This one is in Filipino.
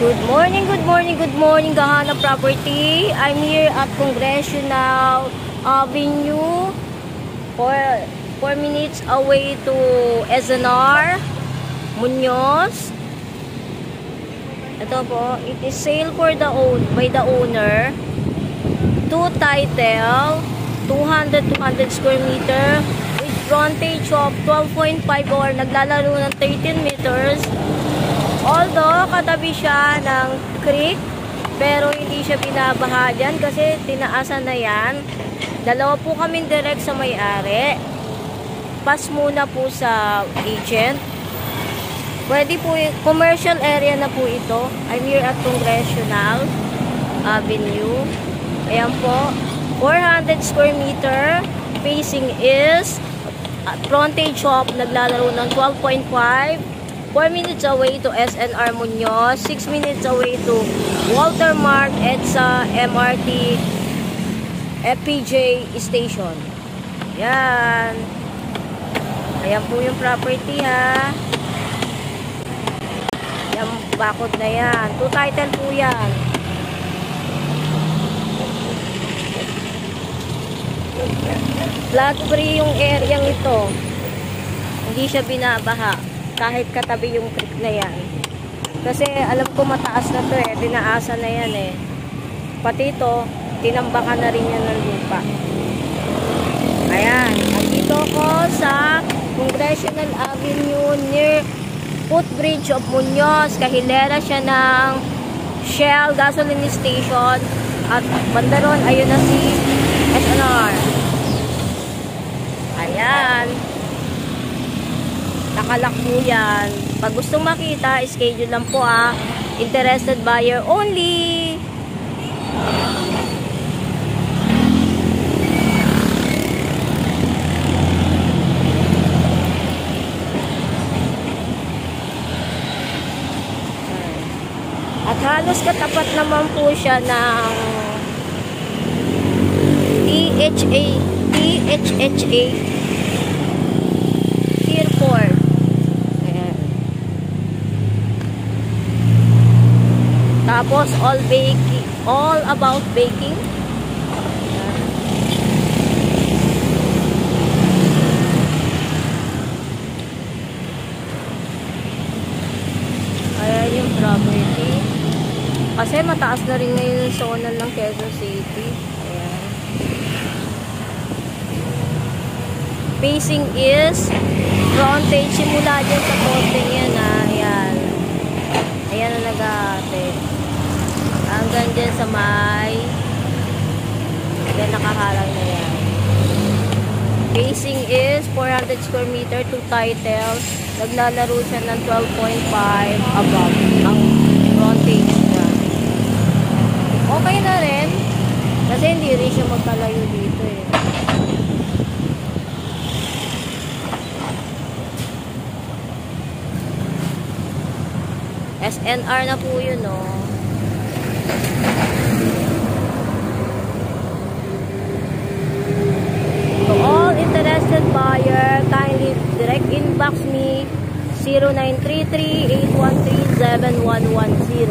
Good morning, good morning, good morning, Gahana Property. I'm here at Congressional Avenue, 4 minutes away to SNR Muñoz. Ito po, it is sale for by the owner. 2 title, 200 square meter with frontage of 12.5 or naglalaro ng 13 meters. Although katabi siya ng creek, pero hindi siya binabaha dyan kasi tinaasan na yan. Dalawa po kami direct sa may-ari. Pass muna po sa agent. Pwede po, commercial area na po ito. I'm here at Congressional Avenue. Ayan po, 400 square meter. Facing is frontage of naglalaro ng 12.5. 4 minutes away to SNR Muñoz, 6 minutes away to Walter Mart at sa MRT FPJ station. Yan. Ayan po yung property ha. Yan, bakod na yan. 2 title po yan. Flood free yung area ito. Hindi siya binabaha. Kahit katabi yung creek na yan. Kasi alam ko mataas na to eh. Tinaasan na yan eh. Pati ito, tinambakan na rin yan ng lupa. Ayan. Nandito ko sa Congressional Avenue near footbridge of Muñoz. Kahilera siya ng Shell gasoline station. At bandaron, ayun na si SNR. Ayan. Nakalak po yan. Pag gustong makita, schedule lang po ah. Interested buyer only. At halos katapat naman po siya ng THHA Tier 4. Tapos all about baking. Ayan yung property. Kasi mataas na rin ngayon yung zona ng Quezon City. Ayan. Facing is frontage. Simula dyan sa konting yan ah. Ayan. Ayan na nag-ate. Hanggang dyan sa may nakaharang na yan. Facing is 400 square meter, 2 titles. Naglalaro siya ng 12.5 above ang frontage niya. Okay na rin kasi hindi rin siya magkalayo dito eh. SNR na po yun oh. To all interested buyer, kindly direct inbox me 0933-813-7110.